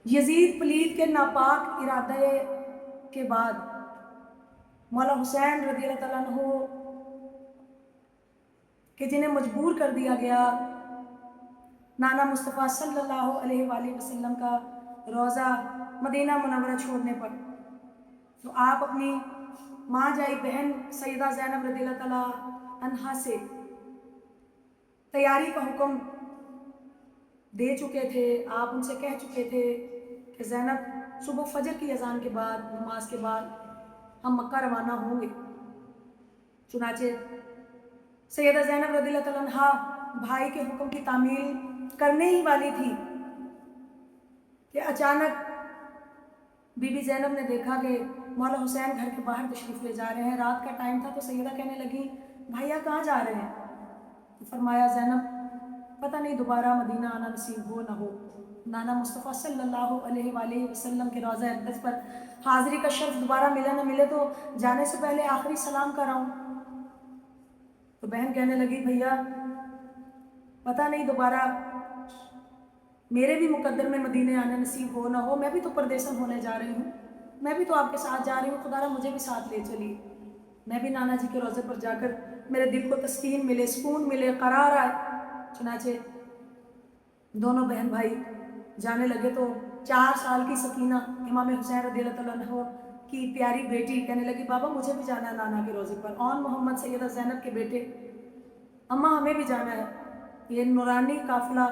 Yazid पलीद के नापाक इरादे के बाद मौला हुसैन रज़ी अल्लाह तआला अन्हु कि जिन्हें मजबूर कर दिया गया नाना मुस्तफ़ा सल्लल्लाहु अलैहि वसल्लम का रोज़ा मदीना मुनव्वरा छोड़ने पर, तो आप अपनी माँ जाई बहन सैयदा ज़ैनब रज़ी अल्लाह तआला अन्हा से तैयारी का हुक्म दे चुके थे। आप उनसे कह चुके थे कि ज़ैनब सुबह फजर की अज़ान के बाद, नमाज के बाद हम मक्का रवाना होंगे। चुनाचे सैयदा ज़ैनब रज़ी अल्लाह तआला अन्हा भाई के हुक्म की तामील करने ही वाली थी कि अचानक बीबी ज़ैनब ने देखा कि मौला हुसैन घर के बाहर तशरीफ़ ले जा रहे हैं। रात का टाइम था, तो सैयदा कहने लगी, भैया कहाँ जा रहे हैं? तो फरमाया, ज़ैनब पता नहीं दोबारा मदीना आना नसीब हो ना हो। नाना मुस्तफ़ा सल्लल्लाहु अलैहि वसल्लम के रोज़ा अक़दस पर हाज़िरी का शर्फ दोबारा मिले न मिले, तो जाने से पहले आखिरी सलाम कराऊं। तो बहन कहने लगी, भैया पता नहीं दोबारा मेरे भी मुकद्दर में मदीने आना नसीब हो ना हो। मैं भी तो परदेसन होने जा रही हूँ, मैं भी तो आपके साथ जा रही हूँ, खुदारा मुझे भी साथ ले चलिए। मैं भी नाना जी के रोज़े पर जाकर मेरे दिल को तस्कीन मिले, सुकून मिले, करार आए। चुनाचे दोनों बहन भाई जाने लगे, तो 4 साल की सकीना इमाम हुसैन रज़ियल्लाहु तआला अन्हु की प्यारी बेटी कहने लगी, बाबा मुझे भी जाना है नाना के रोज़े पर। और मोहम्मद सैयदा ज़ैनब के बेटे, अम्मा हमें भी जाना है। ये नूरानी काफ़िला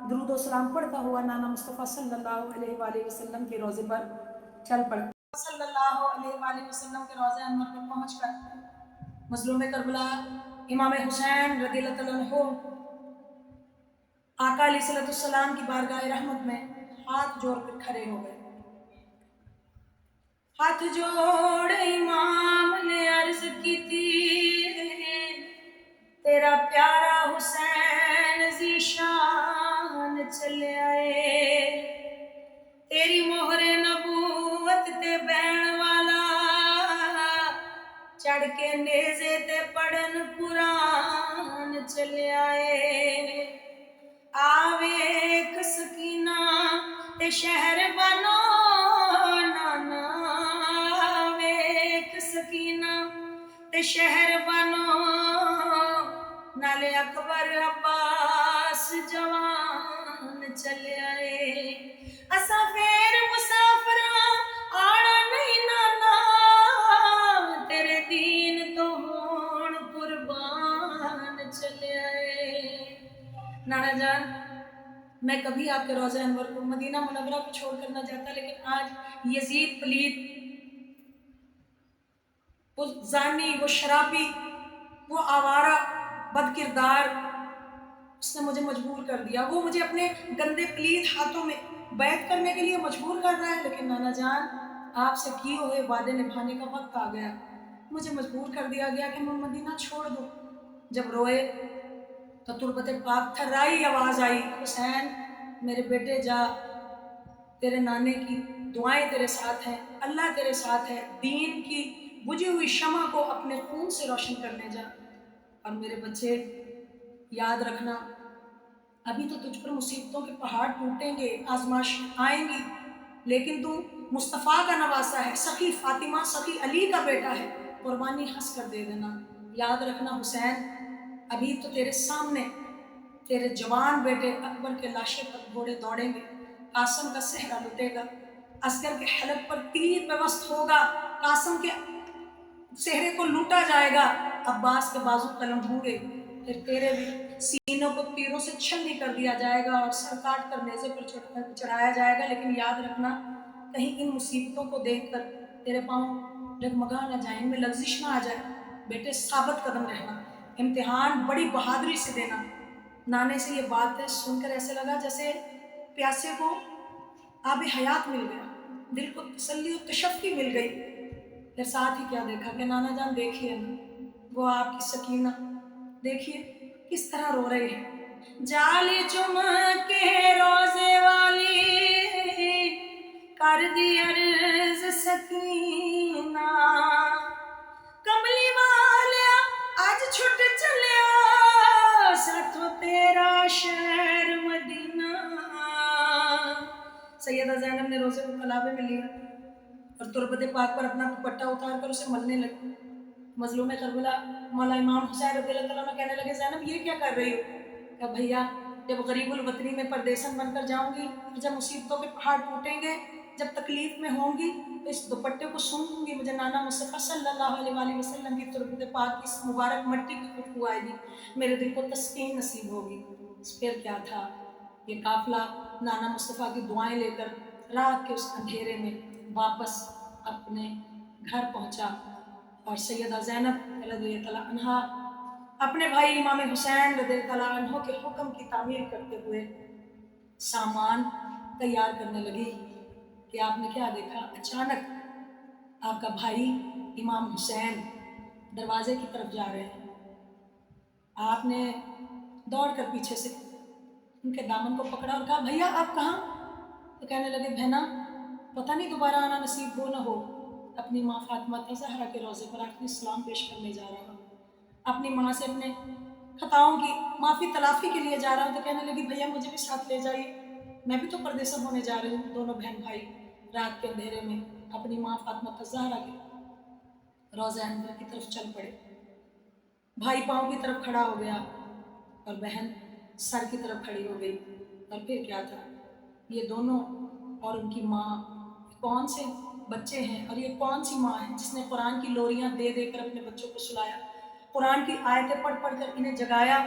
दुरूद व सलाम पढ़ता हुआ नाना मुस्तफ़ा सल्लल्लाहु अलैहि वसल्लम के रोज़े पर चल पड़ा। सल्लल्लाहु अलैहि वसल्लम के रोज़े अनवर पर पहुँचकर मज़लूम करबला इमाम हुसैन रज़ियल्लाहु तआला अन्हु आका अलैहिस्सलाम की बारगाह रहमत में हाथ जोड़ कर खड़े हो गए। हाथ जोड़ इमाम ने अर्ज की थी, तेरा प्यारा हुसैन ज़ीशान चले आए। तेरी मोहरे नबूवत ते बैण वाला, चढ़ के नेज़े ते पढ़न कुरान चले आए। आवेख सकीना ते शहर बनो नाना, आवेख सकीना ते शहर बनो, नाले अकबर अब्बास जवान चले आए। असा फेर मुसाफरा आना नहीं नाना, तेरे दीन तो होण कुर्बान चले आए। नाना जान, मैं कभी आपके रोज़े अनवर को मदीना मुनव्वरा को छोड़ कर न जाता, लेकिन आज यजीद पलीद, वो जानी, वो शराबी, वो आवारा बदकिरदार, उसने मुझे मजबूर कर दिया। वो मुझे अपने गंदे पलीद हाथों में बैत करने के लिए मजबूर कर रहा है। लेकिन नाना जान, आपसे किए हुए वादे निभाने का वक्त आ गया। मुझे मजबूर कर दिया गया कि मैं मदीना छोड़ दूँ। जब रोए तो तुरबत पाक थर्राई आवाज़ आई, हुसैन मेरे बेटे जा, तेरे नाने की दुआएं तेरे साथ हैं, अल्लाह तेरे साथ है। दीन की बुझी हुई शमा को अपने खून से रोशन करने जा। और मेरे बच्चे याद रखना, अभी तो तुझ पर मुसीबतों के पहाड़ टूटेंगे, आजमाश आएंगी, लेकिन तू मुस्तफ़ा का नवासा है, सखी फातिमा, सखी अली का बेटा है, कुर्बानी हंस कर दे देना। याद रखना हुसैन, अभी तो तेरे सामने तेरे जवान बेटे अकबर के लाशे पर घोड़े दौड़ेंगे, कासम का सहरा लुटेगा, अस्कर के हलक पर तीर व्यवस्थ होगा, कासम के सेहरे को लूटा जाएगा, अब्बास के बाजू कलम होंगे, फिर तेरे भी सीनों को तीरों से छलनी कर दिया जाएगा और सर काट कर नेज़े पर चढ़ाया जाएगा। लेकिन याद रखना, कहीं इन मुसीबतों को देखकर तेरे पाँव डगमगा ना जाए, इनमें लग़ज़िश ना आ जाए। बेटे साबित कदम रहना, इम्तिहान बड़ी बहादुरी से देना। नाने से ये बात सुनकर ऐसे लगा जैसे प्यासे को आबे हयात मिल गया, दिल को तसल्ली और तशफ़ी मिल गई। फिर साथ ही क्या देखा कि नाना जान देखिए ना, वो आपकी सकीना देखिए किस तरह रो रही है। जाली चुम के रोज़े वाली, कर दी अर्ज़ सकीना, कमली वालिया आज छुट चलिया, साथों तेरा शहर मदीना। सैयदा ज़ैनब ने रोज़े को कलावे में लिया और तुरबत पाक पर अपना दुपट्टा उतार कर उसे मलने लगी। मजलूम करबला मौला इमाम हुसैन रज़ियल्लाहु तआला अन्हु कहने लगे, ज़ैनब ये क्या कर रही हो? कहा भैया, जब गरीबुल वतनी में परदेसन बनकर जाऊंगी, जब मुसीबतों के पहाड़ टूटेंगे, जब तकलीफ में होंगी, तो इस दुपट्टे को सूंघूंगी, मुझे नाना मुस्तफ़ा सल्लल्लाहु अलैहि वसल्लम की तुरबत पाक की इस मुबारक मट्टी की खुशबू आएगी, मेरे दिल को तस्कीन नसीब होगी। फिर क्या था, ये काफिला नाना मुस्तफ़ा की दुआएं लेकर रात के उस अंधेरे में वापस अपने घर पहुंचा और सैयदा ज़ैनब रज़ियल्लाहु अन्हा अपने भाई इमाम हुसैन रज़ियल्लाहु अन्हु के हुक्म की तामीर करते हुए सामान तैयार करने लगी कि आपने क्या देखा, अचानक आपका भाई इमाम हुसैन दरवाजे की तरफ जा रहे हैं। आपने दौड़कर पीछे से उनके दामन को पकड़ा और कहा, भैया आप कहाँ? तो कहने लगे, बहना पता नहीं दोबारा आना नसीब हो न हो, अपनी माँ फातिमा ज़हरा के रोज़े पर आखिरी सलाम पेश करने जा रहा हूँ, अपनी माँ से अपने खताओं की माफ़ी तलाफ़ी के लिए जा रहा हूँ। तो कहने लगी, भैया मुझे भी साथ ले जाइए, मैं भी तो परदेसन होने जा रही हूँ। दोनों बहन भाई रात के अंधेरे में अपनी माँ फातिमा ज़हरा के रोज़े अनवर की तरफ चल पड़े। भाई पाँव की तरफ खड़ा हो गया और बहन सर की तरफ खड़ी हो गई। और फिर क्या था, ये दोनों और उनकी माँ कौन से बच्चे हैं और ये कौन सी माँ है जिसने कुरान की लोरियाँ दे देकर अपने बच्चों को सुलाया, कुरान की आयतें पढ़ पढ़ कर इन्हें जगाया।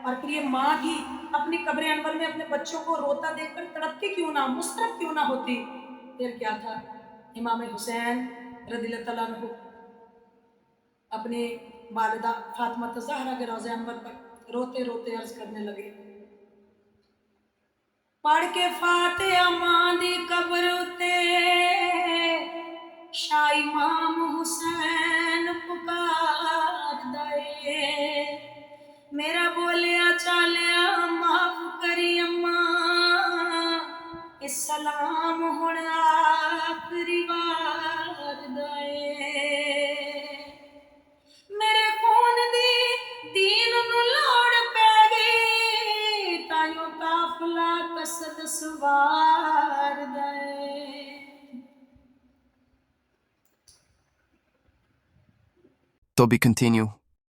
और फिर ये माँ भी अपनी कब्र अनवर में अपने बच्चों को रोता देखकर तड़पती क्यों ना, मुस्तरब क्यों ना होती। फिर क्या था, इमाम हुसैन रज़ियल्लाहु तआला अन्हु अपने वालिदा फातिमा ज़हरा के रोज़े अनवर पर रोते रोते अर्ज करने लगे, पढ़ के फातिहा मां दी कब्र उते शाह इमाम हुसैन पुकारदा ए, मेरा बोलिया चालिया माफ करी अम्मा, इस सलाम हुण आखिरी बार दा ए, मेरे खून दी दीन नूं लोड़ पै गई, ताइयों काफिला कसद सवार दा ए। To be continue.